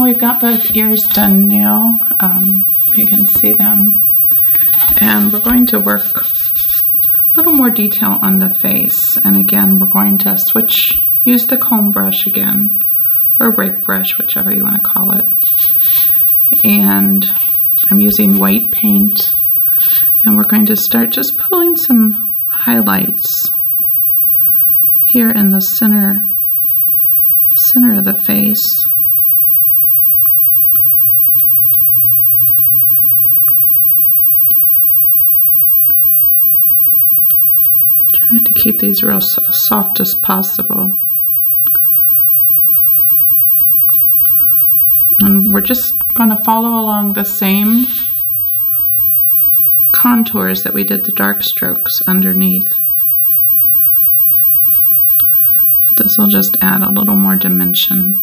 We've got both ears done now. You can see them. And we're going to work a little more detail on the face. And again, we're going to use the comb brush again, or rake brush, whichever you want to call it. And I'm using white paint. And we're going to start just pulling some highlights here in the center of the face. Trying to keep these real soft as possible. And we're just going to follow along the same contours that we did the dark strokes underneath. This will just add a little more dimension.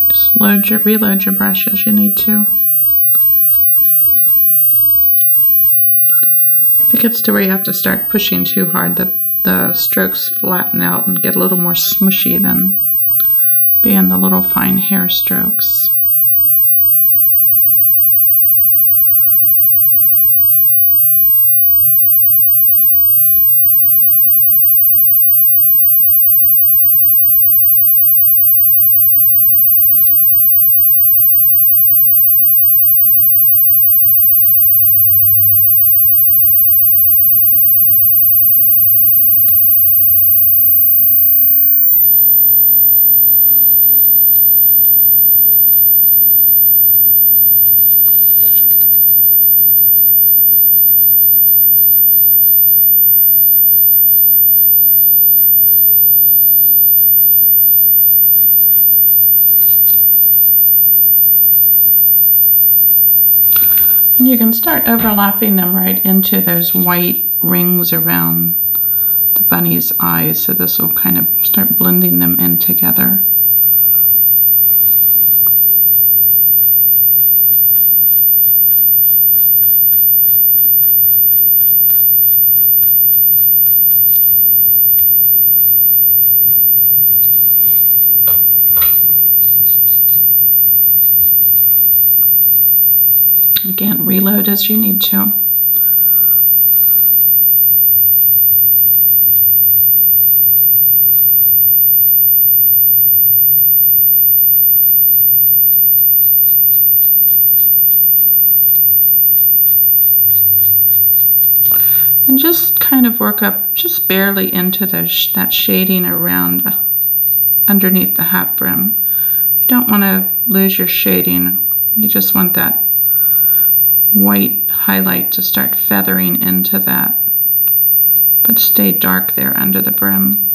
Just reload your brush as you need to. If it gets to where you have to start pushing too hard, the strokes flatten out and get a little more smushy than being the little fine hair strokes. And you can start overlapping them right into those white rings around the bunny's eyes, so this will kind of start blending them in together. Again, reload as you need to. And just kind of work up just barely into that shading around underneath the hat brim. You don't want to lose your shading. You just want that white highlight to start feathering into that, but stay dark there under the brim.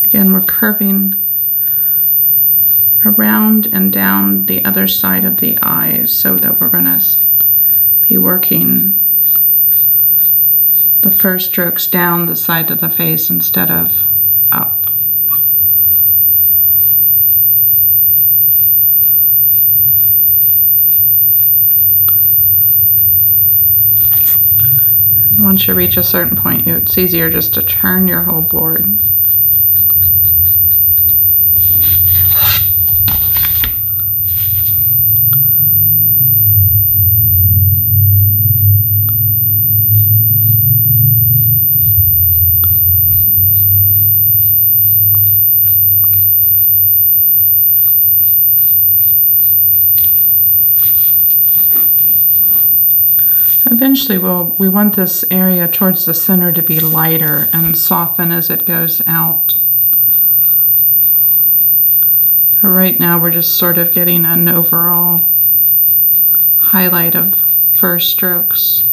Again, we're curving around and down the other side of the eyes so that we're going to be working the first strokes down the side of the face instead of up. And once you reach a certain point, it's easier just to turn your whole board. Eventually we want this area towards the center to be lighter and soften as it goes out. But right now we're just sort of getting an overall highlight of first strokes.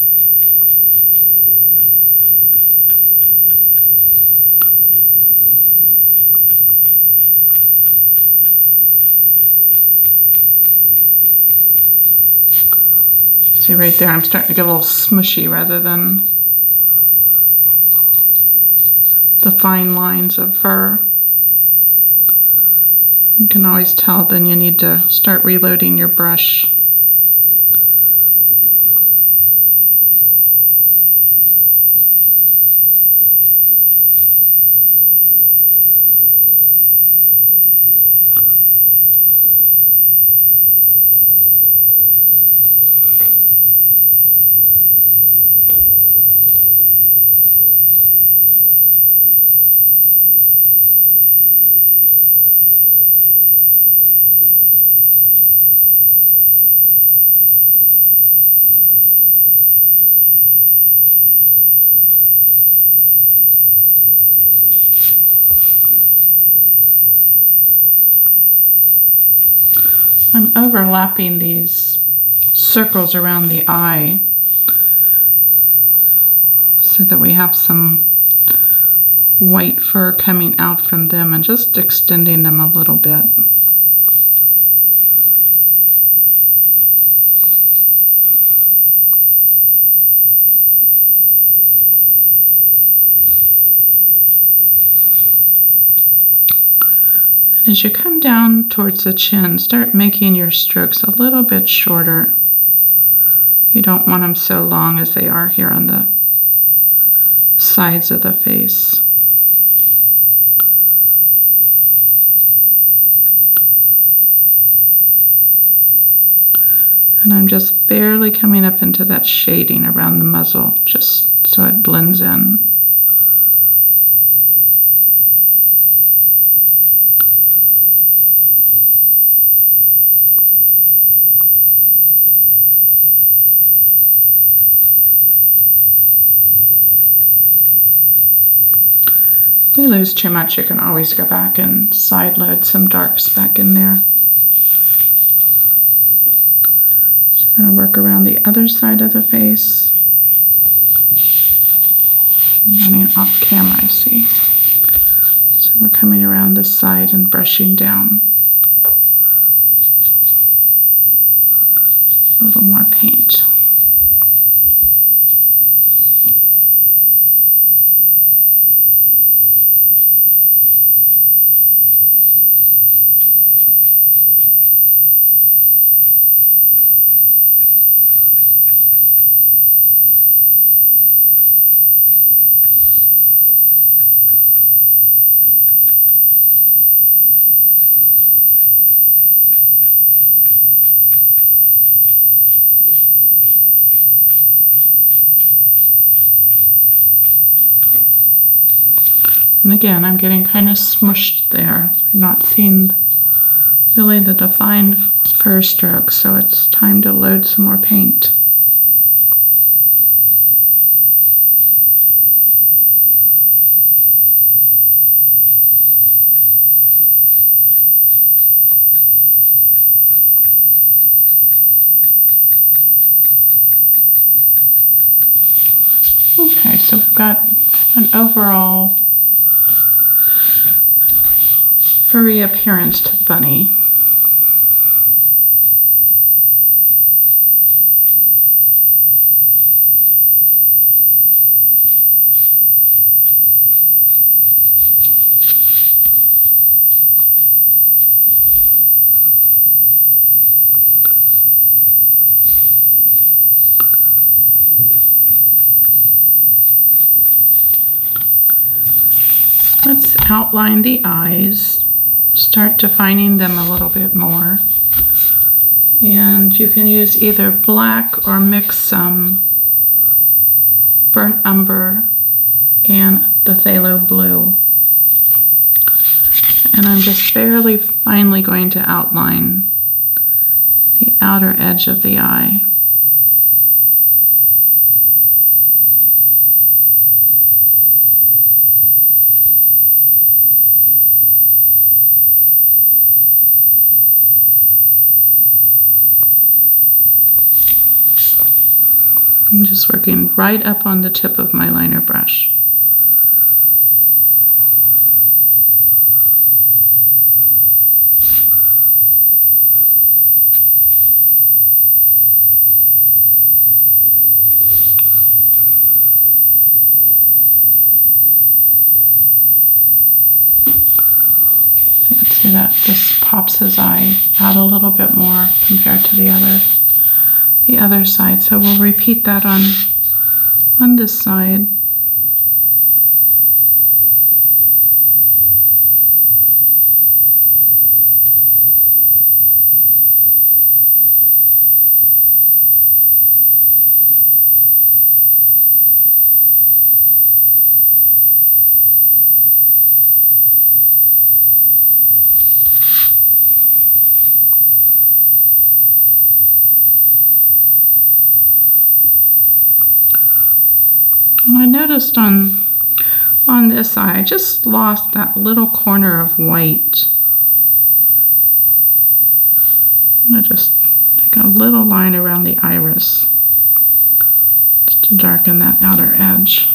See right there, I'm starting to get a little smushy rather than the fine lines of fur. You can always tell then you need to start reloading your brush. I'm overlapping these circles around the eye so that we have some white fur coming out from them and just extending them a little bit. As you come down towards the chin, start making your strokes a little bit shorter. You don't want them so long as they are here on the sides of the face. And I'm just barely coming up into that shading around the muzzle, just so it blends in. If we lose too much, you can always go back and side load some darks back in there. So I'm going to work around the other side of the face. I'm running off camera, I see. So we're coming around this side and brushing down. A little more paint. And again, I'm getting kind of smushed there. You're not seeing really the defined fur strokes, so it's time to load some more paint. Okay, so we've got an overall furry appearance to the bunny. Let's outline the eyes. Start defining them a little bit more. And you can use either black or mix some burnt umber and the phthalo blue. And I'm just fairly finely going to outline the outer edge of the eye. I'm just working right up on the tip of my liner brush. That's See that this pops his eye out a little bit more compared to the other side. So we'll repeat that on this side. And I noticed on this eye, I just lost that little corner of white. I'm going to just take a little line around the iris just to darken that outer edge.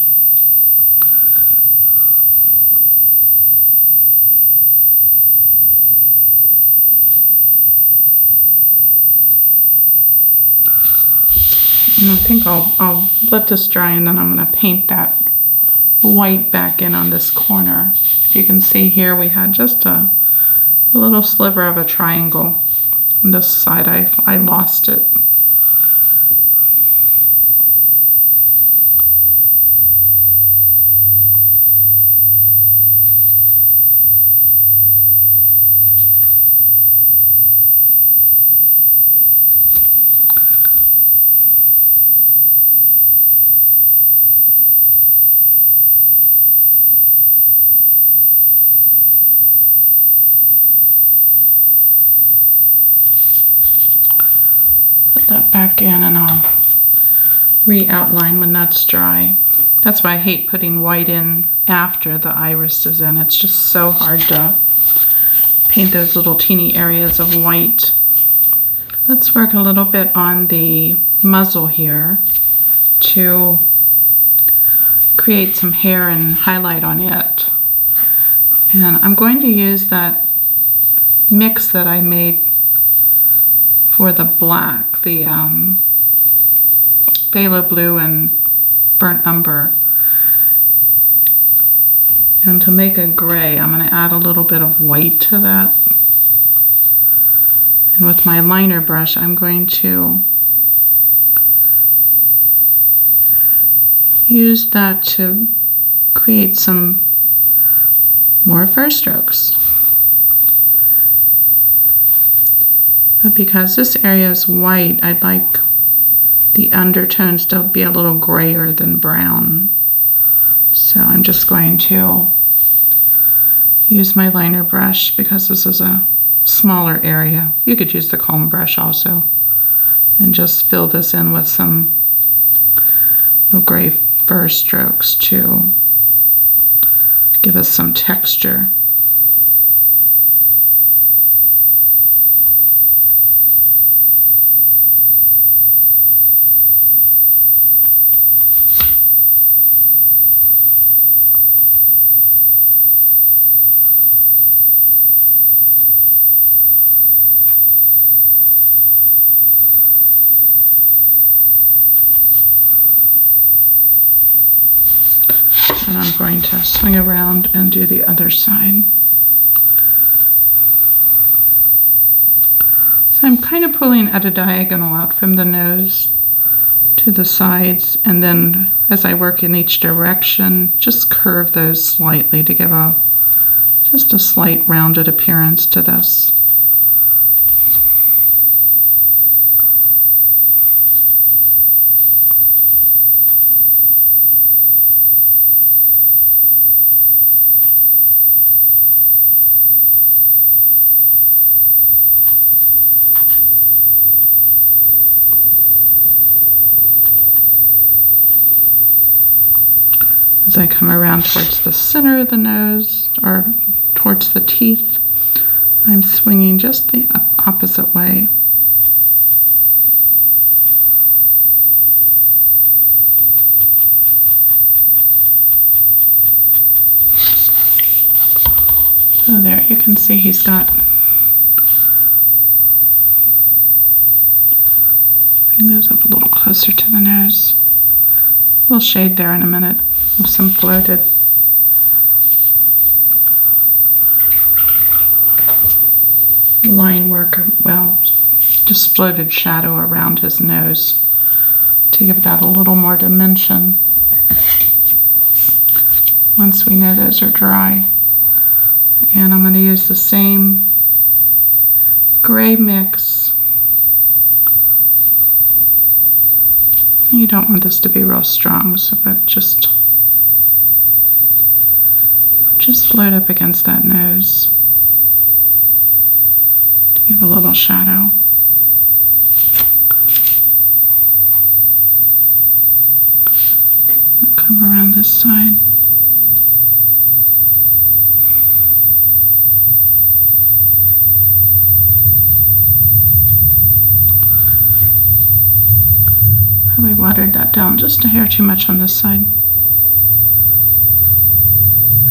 And I think I'll let this dry, and then I'm going to paint that white back in on this corner. You can see here we had just a little sliver of a triangle. On this side I lost it. That back in, and I'll re-outline when that's dry. That's why I hate putting white in after the iris is in. It's just so hard to paint those little teeny areas of white. Let's work a little bit on the muzzle here to create some hair and highlight on it. And I'm going to use that mix that I made for the black, the phthalo blue and burnt umber. And to make a gray, I'm going to add a little bit of white to that. And with my liner brush, I'm going to use that to create some more first strokes. But because this area is white, I'd like the undertones to be a little grayer than brown. So I'm just going to use my liner brush because this is a smaller area. You could use the comb brush also and just fill this in with some little gray first strokes to give us some texture. And I'm going to swing around and do the other side. So I'm kind of pulling at a diagonal out from the nose to the sides, and then as I work in each direction, just curve those slightly to give just a slight rounded appearance to this. As I come around towards the center of the nose, or towards the teeth, I'm swinging just the opposite way. So there, you can see he's got, bring those up a little closer to the nose. We'll shade there in a minute with some floated. line work, well, just floated shadow around his nose to give that a little more dimension once we know those are dry. And I'm going to use the same gray mix. You don't want this to be real strong, so but just float up against that nose to give a little shadow. And come around this side. Probably watered that down just a hair too much on this side.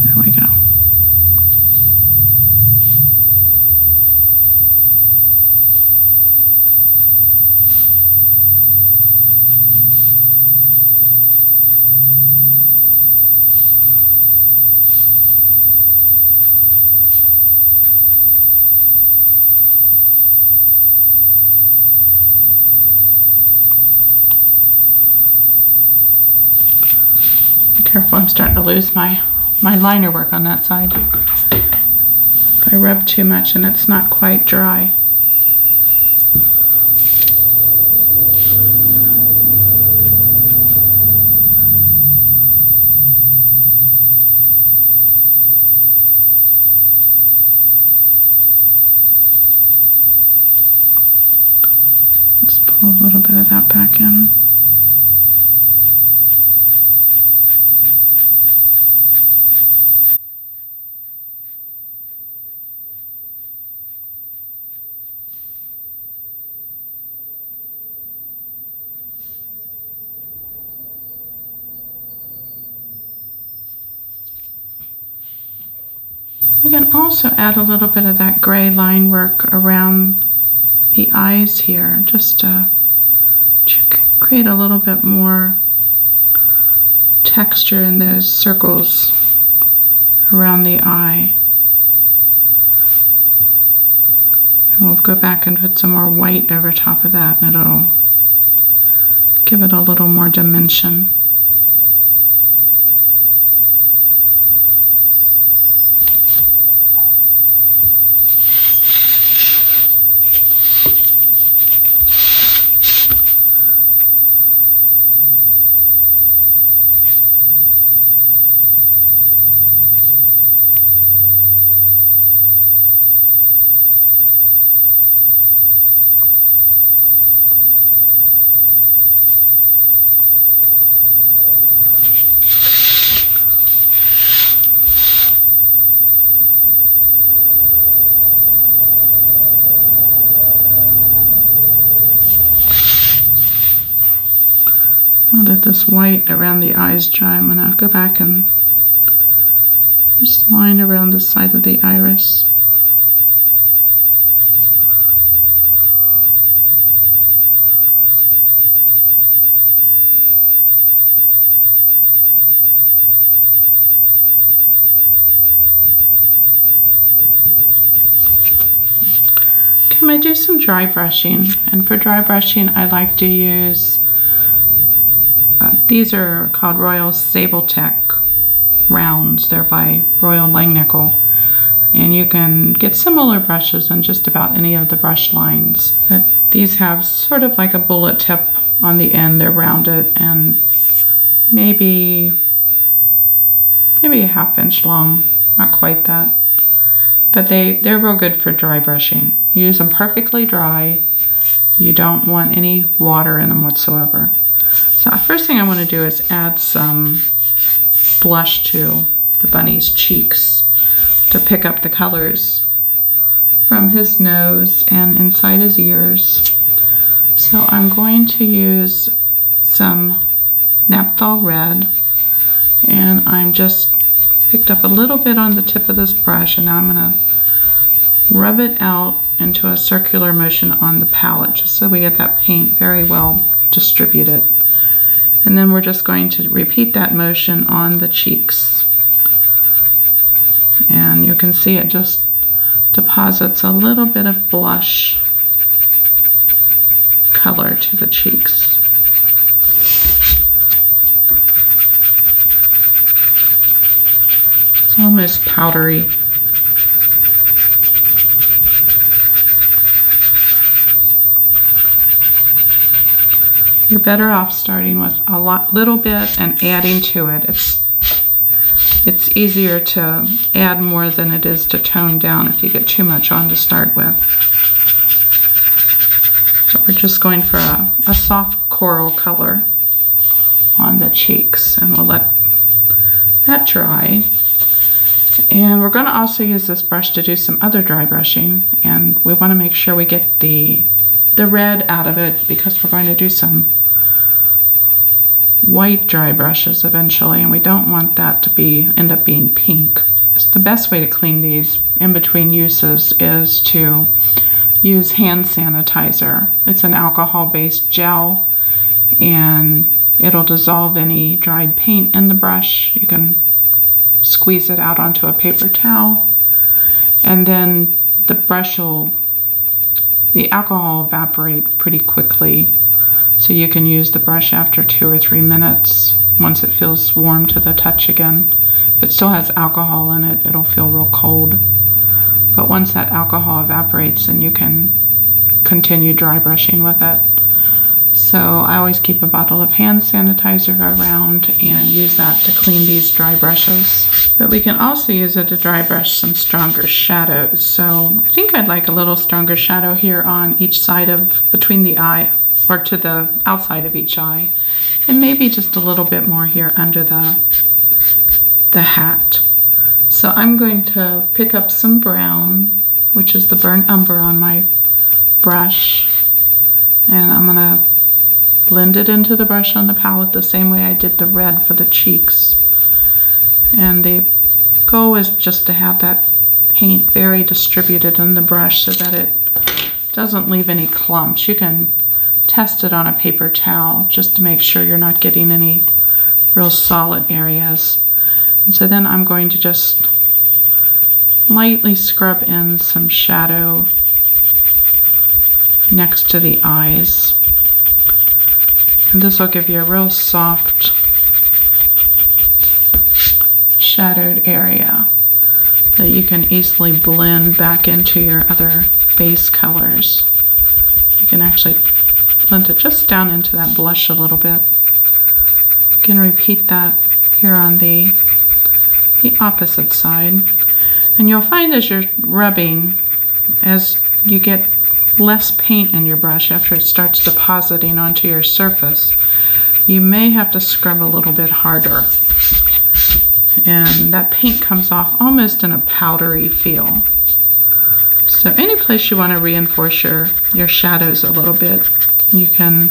There we go. Careful, I'm starting to lose my liner work on that side. If I rub too much and it's not quite dry. Let's pull a little bit of that back in. We can also add a little bit of that gray line work around the eyes here, just to create a little bit more texture in those circles around the eye. And we'll go back and put some more white over top of that, and it'll give it a little more dimension. Now that this white around the eyes dry, I'm going to go back and just line around the side of the iris. I'm going to do some dry brushing, and for dry brushing I like to use these are called Royal Sable Tech rounds. They're by Royal Langnickel, and you can get similar brushes in just about any of the brush lines. But these have sort of like a bullet tip on the end. They're rounded and maybe a ½ inch long, not quite that. But they're real good for dry brushing. You use them perfectly dry. You don't want any water in them whatsoever. So the first thing I want to do is add some blush to the bunny's cheeks to pick up the colors from his nose and inside his ears. So I'm going to use some Naphthol Red, and I'm just picked up a little bit on the tip of this brush, and now I'm going to rub it out into a circular motion on the palette just so we get that paint very well distributed. And then we're just going to repeat that motion on the cheeks. And you can see it just deposits a little bit of blush color to the cheeks. It's almost powdery. You're better off starting with a little bit and adding to it. It's easier to add more than it is to tone down if you get too much on to start with. But we're just going for a soft coral color on the cheeks, and we'll let that dry. And we're going to also use this brush to do some other dry brushing, and we want to make sure we get the red out of it because we're going to do some white dry brushes eventually, and we don't want that to end up being pink. So the best way to clean these in between uses is to use hand sanitizer. It's an alcohol-based gel, and it'll dissolve any dried paint in the brush. You can squeeze it out onto a paper towel, and then the alcohol will evaporate pretty quickly. So you can use the brush after 2 or 3 minutes once it feels warm to the touch again. If it still has alcohol in it, it'll feel real cold. But once that alcohol evaporates, then you can continue dry brushing with it. So I always keep a bottle of hand sanitizer around and use that to clean these dry brushes. But we can also use it to dry brush some stronger shadows. So I think I'd like a little stronger shadow here on each side between the eye, or to the outside of each eye, and maybe just a little bit more here under the hat. So I'm going to pick up some brown, which is the burnt umber on my brush, and I'm going to blend it into the brush on the palette the same way I did the red for the cheeks. And the goal is just to have that paint very distributed in the brush so that it doesn't leave any clumps. You can test it on a paper towel just to make sure you're not getting any real solid areas. And so then I'm going to just lightly scrub in some shadow next to the eyes. And this will give you a real soft shadowed area that you can easily blend back into your other base colors. You can actually blend it just down into that blush a little bit. You can repeat that here on the opposite side. And you'll find as you're rubbing, as you get less paint in your brush after it starts depositing onto your surface, you may have to scrub a little bit harder. And that paint comes off almost in a powdery feel. So any place you want to reinforce your shadows a little bit, you can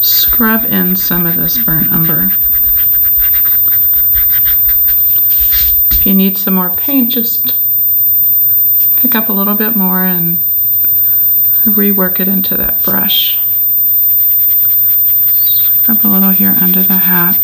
scrub in some of this burnt umber. If you need some more paint, just pick up a little bit more and rework it into that brush. Scrub a little here under the hat.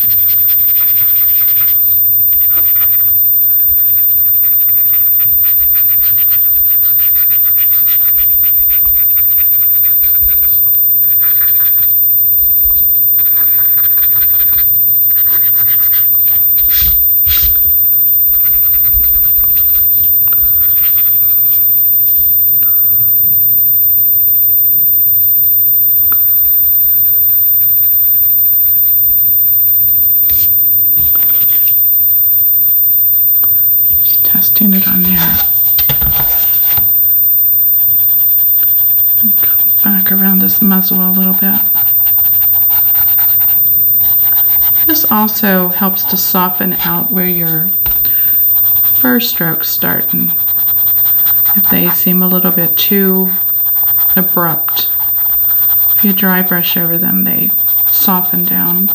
Testing it on there. And come back around this muzzle a little bit. This also helps to soften out where your fur strokes start, and if they seem a little bit too abrupt, if you dry brush over them, they soften down.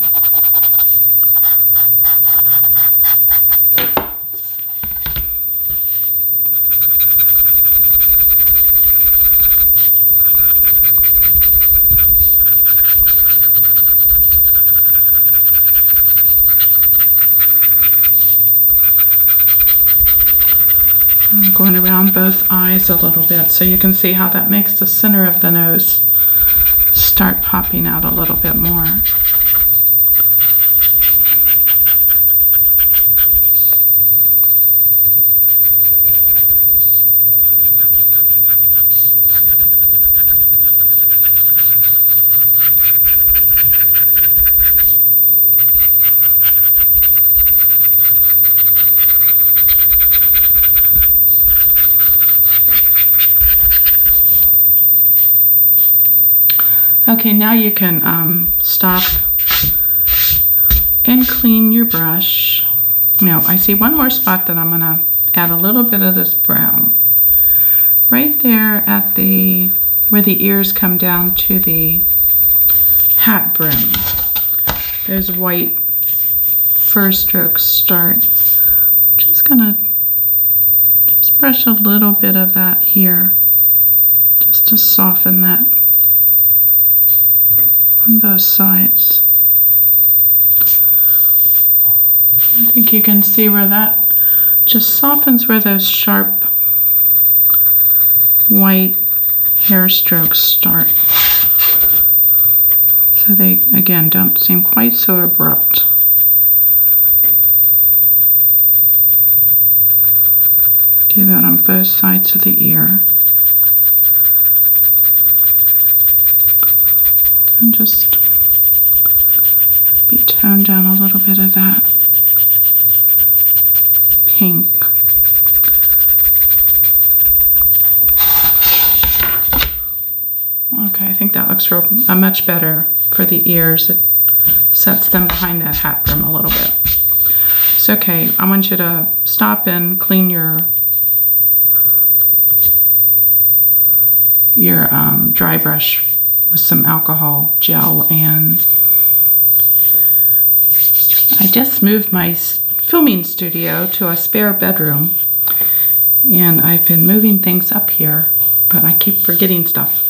I'm going around both eyes a little bit so you can see how that makes the center of the nose start popping out a little bit more. Okay, now you can stop and clean your brush. Now, I see one more spot that I'm going to add a little bit of this brown. Right there at where the ears come down to the hat brim. Those white fur strokes start. I'm just going to brush a little bit of that here just to soften that on both sides. I think you can see where that just softens where those sharp white hair strokes start. So they, again, don't seem quite so abrupt. Do that on both sides of the ear. And just be toned down a little bit of that pink. Okay, I think that looks much better for the ears. It sets them behind that hat brim a little bit. So, okay, I want you to stop and clean your dry brush with some alcohol gel, and I just moved my filming studio to a spare bedroom, and I've been moving things up here, but I keep forgetting stuff.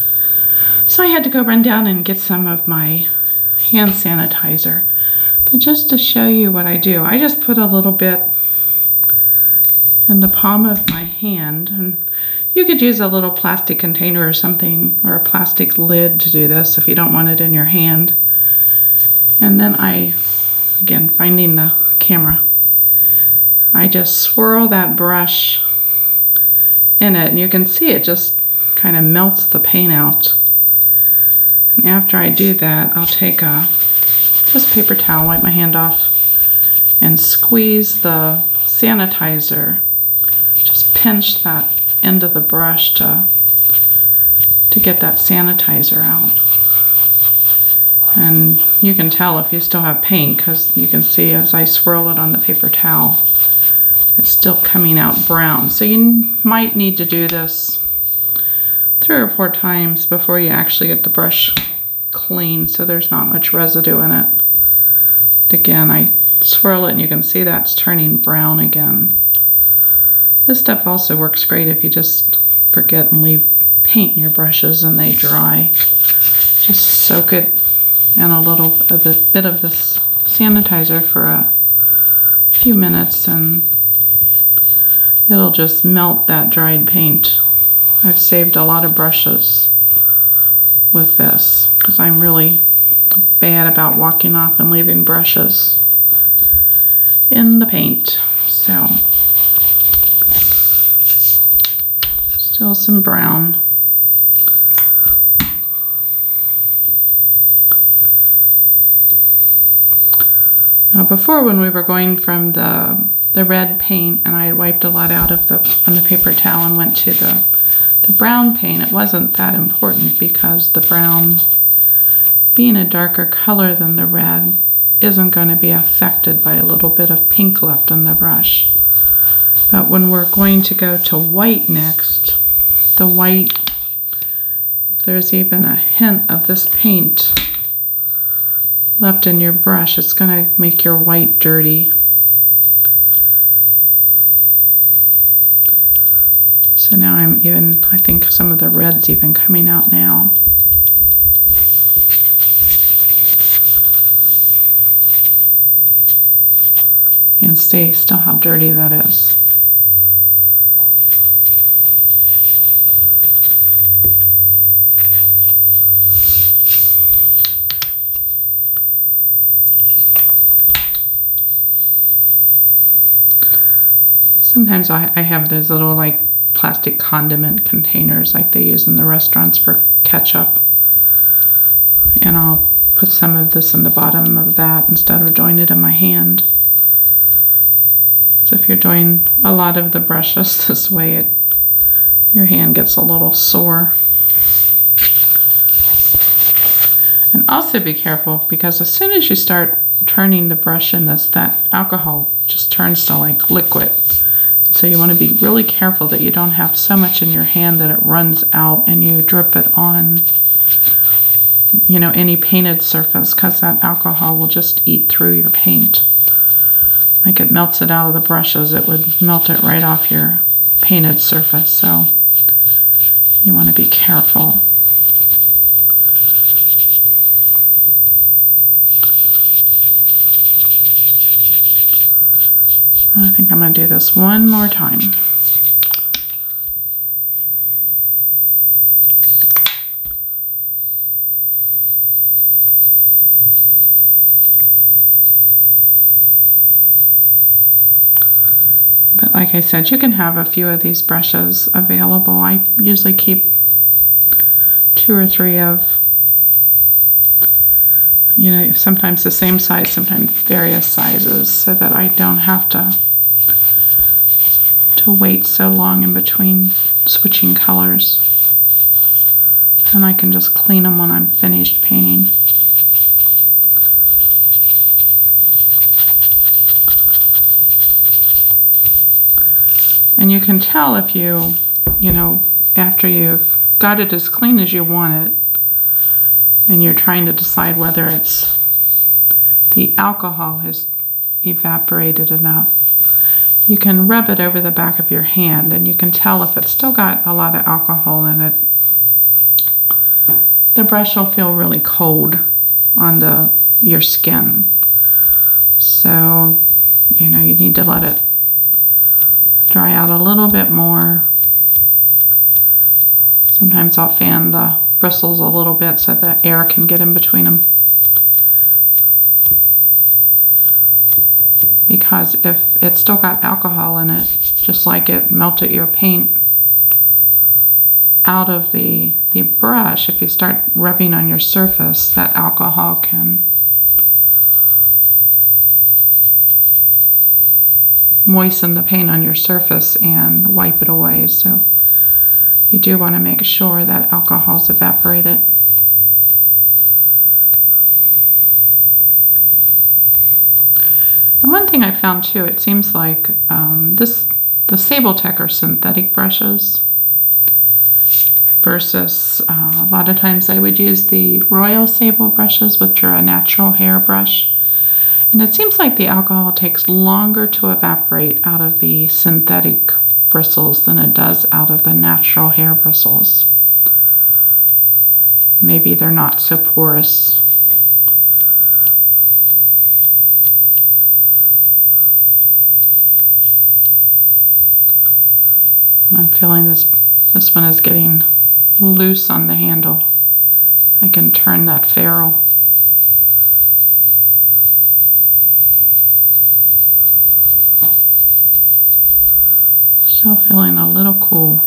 So I had to go run down and get some of my hand sanitizer. But just to show you what I do, I just put a little bit in the palm of my hand, and you could use a little plastic container or something, or a plastic lid to do this if you don't want it in your hand. And then again, finding the camera, I just swirl that brush in it, and you can see it just kind of melts the paint out. And after I do that, I'll take just paper towel, wipe my hand off, and squeeze the sanitizer. Just pinch that end of the brush to get that sanitizer out. And you can tell if you still have paint, because you can see as I swirl it on the paper towel, it's still coming out brown. So you might need to do this 3 or 4 times before you actually get the brush clean, so there's not much residue in it. But again, I swirl it and you can see that's turning brown again. This stuff also works great if you just forget and leave paint in your brushes and they dry. Just soak it in a little bit of this sanitizer for a few minutes and it'll just melt that dried paint. I've saved a lot of brushes with this because I'm really bad about walking off and leaving brushes in the paint. So still some brown. Now before, when we were going from the red paint and I had wiped a lot out of on the paper towel and went to the brown paint, it wasn't that important because the brown, being a darker color than the red, isn't going to be affected by a little bit of pink left on the brush. But when we're going to go to white next, the white, if there's even a hint of this paint left in your brush, it's going to make your white dirty. So now I think some of the red's even coming out now. You can see still how dirty that is. Sometimes I have those little like plastic condiment containers like they use in the restaurants for ketchup. And I'll put some of this in the bottom of that instead of doing it in my hand. Because if you're doing a lot of the brushes this way, your hand gets a little sore. And also be careful, because as soon as you start turning the brush in this, that alcohol just turns to like liquid. So you want to be really careful that you don't have so much in your hand that it runs out and you drip it on, you know, any painted surface, because that alcohol will just eat through your paint. Like it melts it out of the brushes, it would melt it right off your painted surface. So you want to be careful. I think I'm going to do this one more time. But like I said, you can have a few of these brushes available. I usually keep 2 or 3 of, you know, sometimes the same size, sometimes various sizes, so that I don't have to wait so long in between switching colors. And I can just clean them when I'm finished painting. And you can tell if you know, after you've got it as clean as you want it, and you're trying to decide whether it's the alcohol has evaporated enough, you can rub it over the back of your hand and you can tell if it's still got a lot of alcohol in it. The brush will feel really cold on your skin. So, you know, you need to let it dry out a little bit more. Sometimes I'll fan the bristles a little bit so that air can get in between them. Because if it's still got alcohol in it, just like it melted your paint out of the brush, if you start rubbing on your surface, that alcohol can moisten the paint on your surface and wipe it away. So you do want to make sure that alcohol's evaporated. And one thing I found too, it seems like the Sable-Tech are synthetic brushes versus a lot of times I would use the Royal Sable brushes, which are a natural hair brush. And it seems like the alcohol takes longer to evaporate out of the synthetic bristles than it does out of the natural hair bristles. Maybe they're not so porous. I'm feeling this one is getting loose on the handle. I can turn that ferrule. Still feeling a little cool.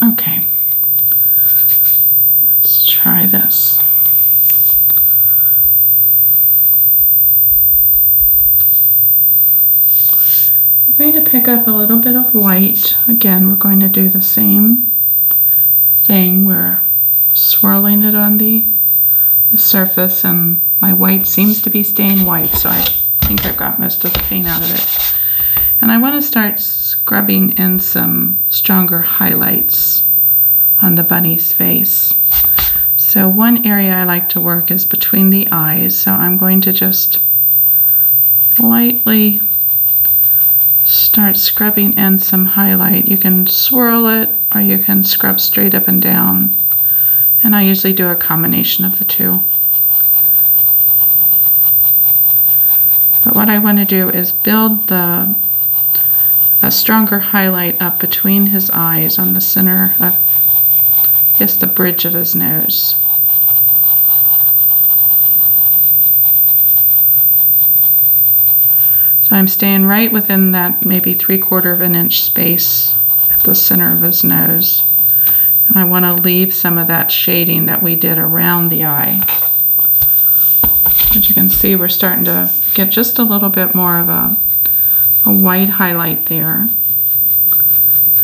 Okay, let's try this. I'm going to pick up a little bit of white. Again, we're going to do the same thing. We're swirling it on the surface, and my white seems to be staying white, so I think I've got most of the paint out of it. And I want to start scrubbing in some stronger highlights on the bunny's face. So one area I like to work is between the eyes, so I'm going to just lightly start scrubbing in some highlight. You can swirl it or you can scrub straight up and down, and I usually do a combination of the two. But what I want to do is build a stronger highlight up between his eyes on the center of, I guess, the bridge of his nose. So I'm staying right within that maybe 3/4 of an inch space at the center of his nose. And I want to leave some of that shading that we did around the eye. As you can see, we're starting to get just a little bit more of a white highlight there.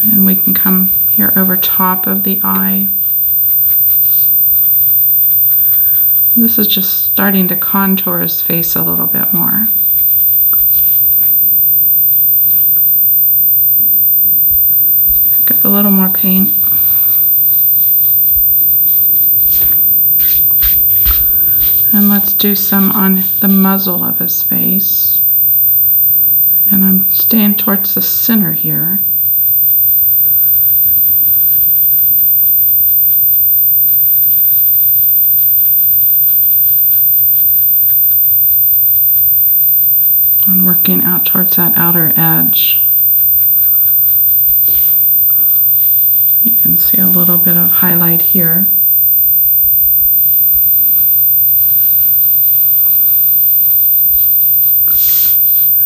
And we can come here over top of the eye. This is just starting to contour his face a little bit more. Pick up a little more paint. And let's do some on the muzzle of his face. And I'm staying towards the center here. And working out towards that outer edge. You can see a little bit of highlight here.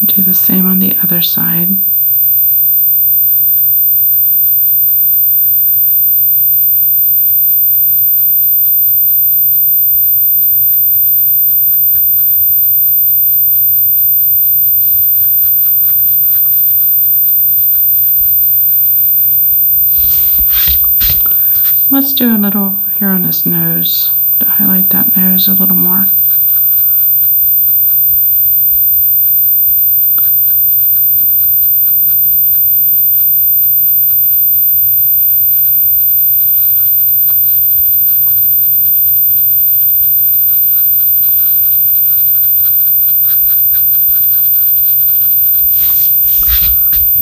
Do the same on the other side. Let's do a little here on his nose to highlight that nose a little more.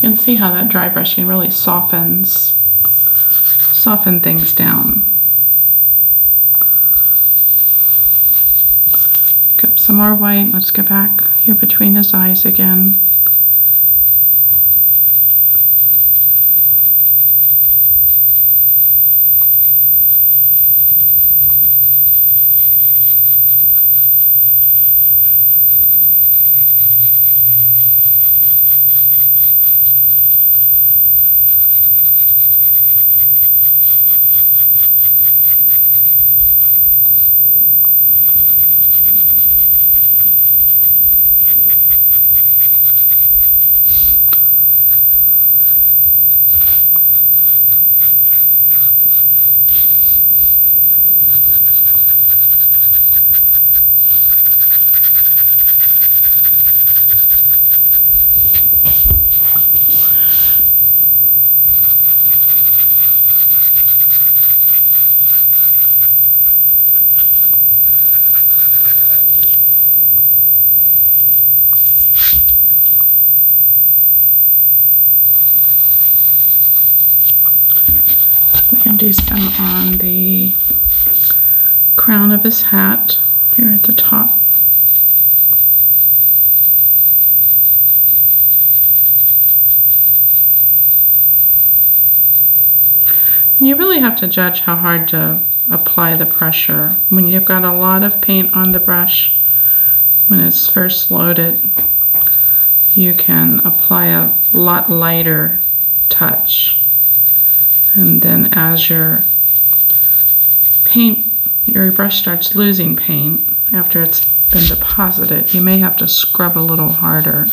You can see how that dry brushing really soften things down. Pick up some more white. Let's get back here between his eyes again. Do some on the crown of his hat here at the top. And you really have to judge how hard to apply the pressure. When you've got a lot of paint on the brush, when it's first loaded, you can apply a lot lighter touch. And then as your brush starts losing paint after it's been deposited, you may have to scrub a little harder.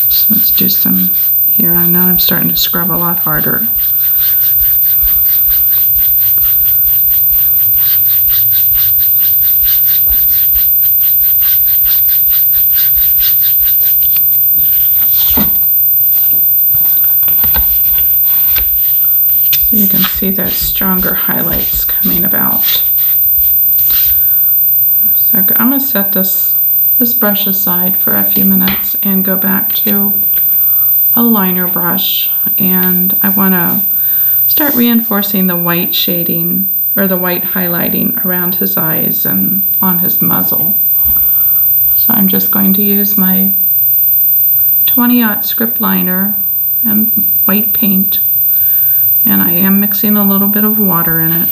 So let's do some here. I know I'm starting to scrub a lot harder. You can see that stronger highlights coming about. So I'm going to set this brush aside for a few minutes and go back to a liner brush, and I want to start reinforcing the white shading or the white highlighting around his eyes and on his muzzle. So I'm just going to use my 20-aught script liner and white paint, and I am mixing a little bit of water in it,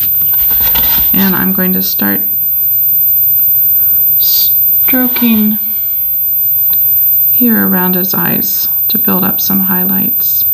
and I'm going to start stroking here around his eyes to build up some highlights.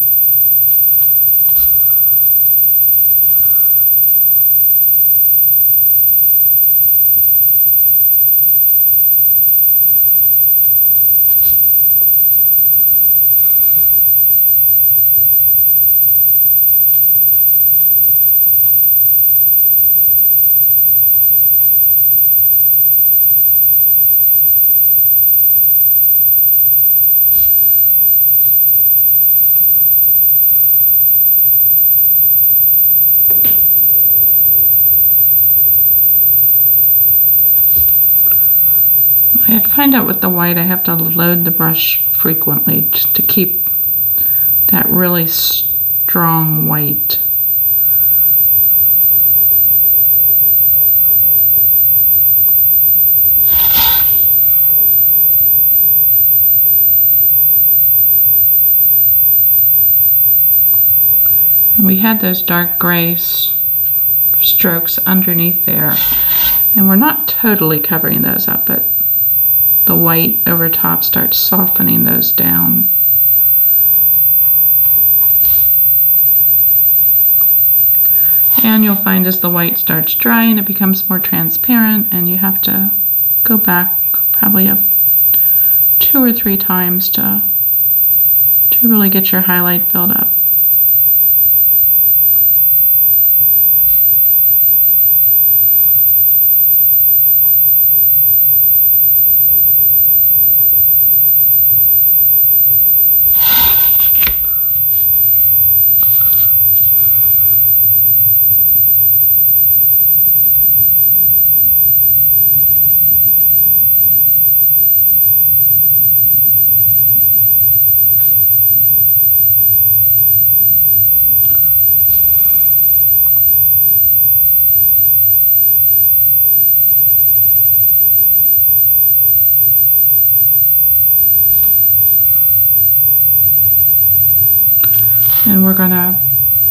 I find out with the white I have to load the brush frequently just to keep that really strong white. And we had those dark gray strokes underneath there, and we're not totally covering those up, but the white over top starts softening those down. And you'll find as the white starts drying, it becomes more transparent, and you have to go back probably 2 or 3 times to really get your highlight build up. And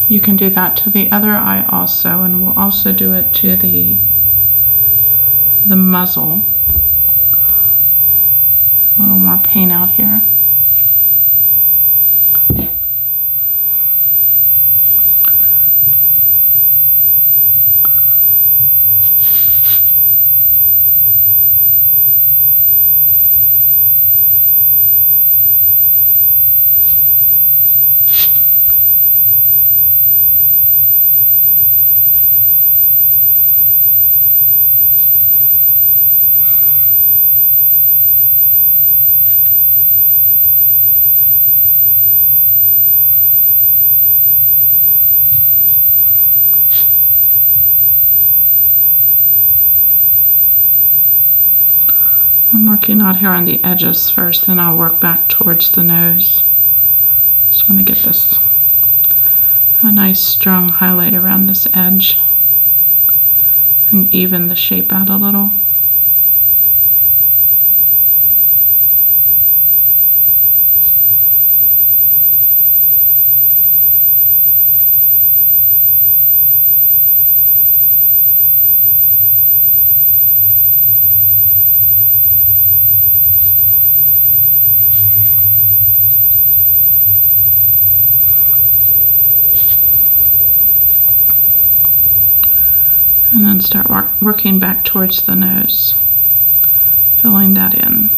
you can do that to the other eye also, and we'll also do it to the muzzle. A little more paint out here. I'm working out here on the edges first, then I'll work back towards the nose. Just want to get a nice strong highlight around this edge and even the shape out a little. And then start working back towards the nose, filling that in.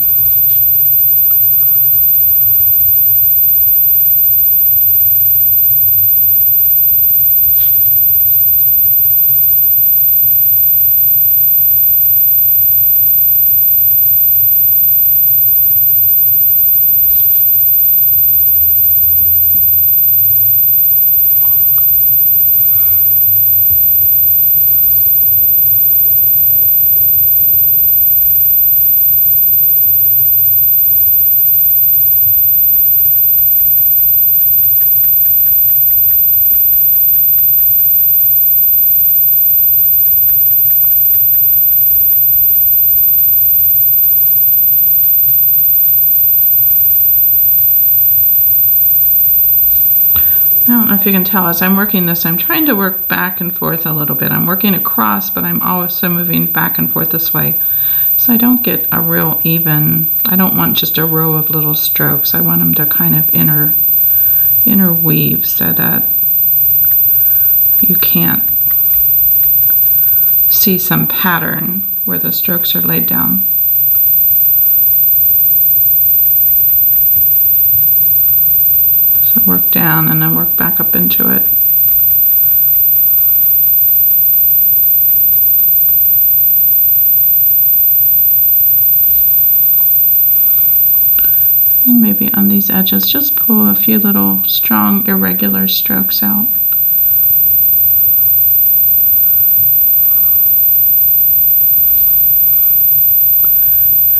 know if you can tell, as I'm working this, I'm trying to work back and forth a little bit. I'm working across, but I'm also moving back and forth this way. So I don't get a real even, I don't want just a row of little strokes. I want them to kind of interweave so that you can't see some pattern where the strokes are laid down. So work down and then work back up into it. And maybe on these edges, just pull a few little strong, irregular strokes out.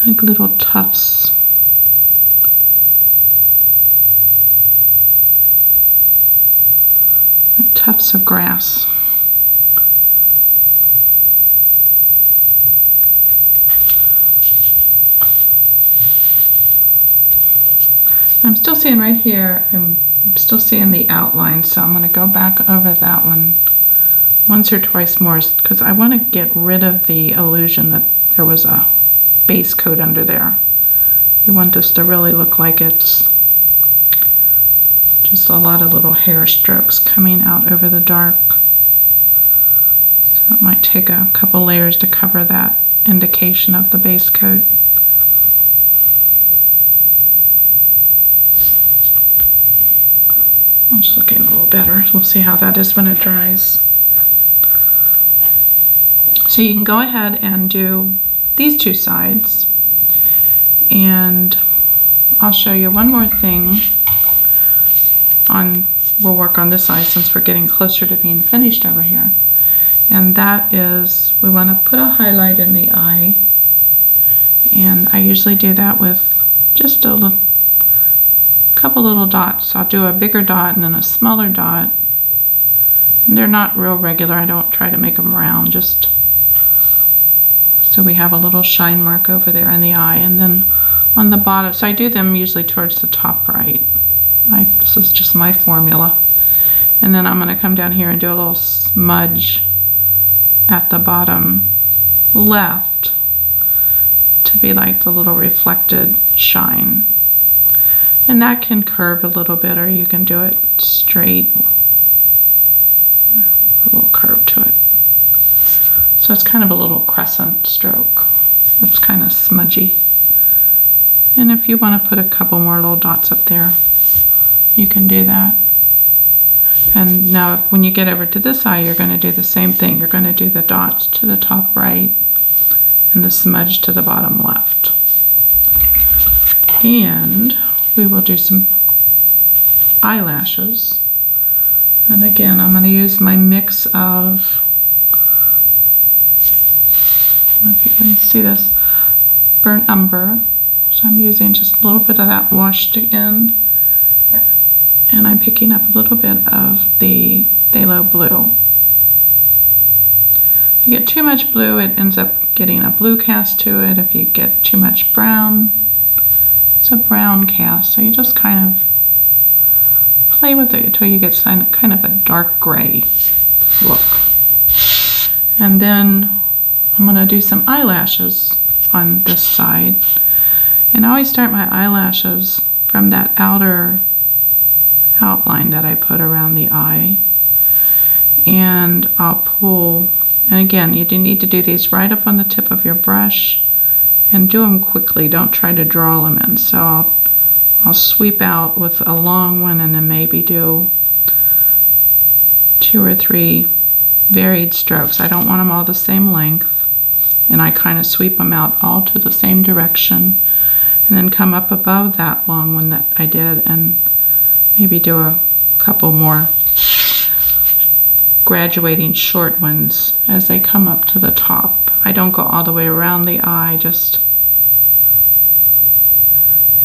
Like little tufts. Like tufts of grass. I'm still seeing right here, I'm still seeing the outline, so I'm going to go back over that one once or twice more because I want to get rid of the illusion that there was a base coat under there. You want this to really look like it's just a lot of little hair strokes coming out over the dark. So it might take a couple layers to cover that indication of the base coat. It's looking a little better. We'll see how that is when it dries. So you can go ahead and do these two sides, and I'll show you one more thing we'll work on this side since we're getting closer to being finished over here, and that is we want to put a highlight in the eye, and I usually do that with just a couple little dots. I'll do a bigger dot and then a smaller dot, and they're not real regular. I don't try to make them round, just so we have a little shine mark over there in the eye. And then on the bottom, so I do them usually towards the top right. This is just my formula. And then I'm going to come down here and do a little smudge at the bottom left to be like the little reflected shine. And that can curve a little bit, or you can do it straight, a little curve to it. So it's kind of a little crescent stroke. It's kind of smudgy. And if you want to put a couple more little dots up there, you can do that. And now when you get over to this eye, you're going to do the same thing. You're going to do the dots to the top right and the smudge to the bottom left. And we will do some eyelashes. And again, I'm going to use my mix of, I don't know if you can see this, burnt umber. So I'm using just a little bit of that washed in. And I'm picking up a little bit of the phthalo blue. If you get too much blue, it ends up getting a blue cast to it. If you get too much brown, it's a brown cast. So you just kind of play with it until you get kind of a dark gray look. And then I'm going to do some eyelashes on this side. And I always start my eyelashes from that outer outline that I put around the eye, and I'll pull, and again, you do need to do these right up on the tip of your brush and do them quickly. Don't try to draw them in. So I'll sweep out with a long one and then maybe do 2 or 3 varied strokes. I don't want them all the same length, and I kind of sweep them out all to the same direction and then come up above that long one that I did and maybe do a couple more graduating short ones as they come up to the top. I don't go all the way around the eye,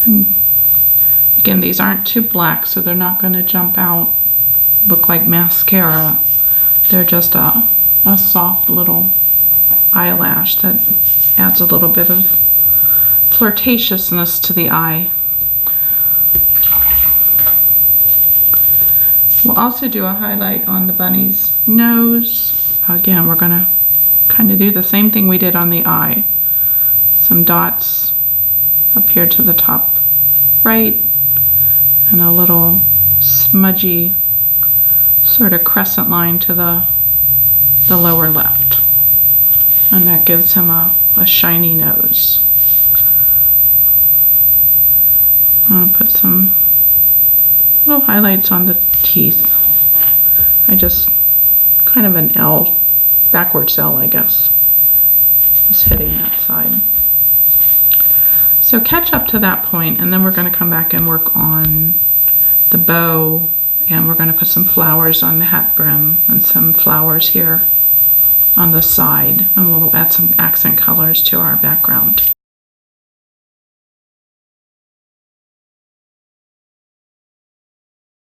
and again, these aren't too black, so they're not going to jump out, look like mascara. They're just a soft little eyelash that adds a little bit of flirtatiousness to the eye. We'll also do a highlight on the bunny's nose. Again, we're gonna kind of do the same thing we did on the eye. Some dots up here to the top right, and a little smudgy sort of crescent line to the lower left. And that gives him a shiny nose. I'll put some little highlights on the teeth. I just kind of an L, backwards L, I guess, just hitting that side. So catch up to that point, and then we're going to come back and work on the bow, and we're going to put some flowers on the hat brim and some flowers here on the side, and we'll add some accent colors to our background.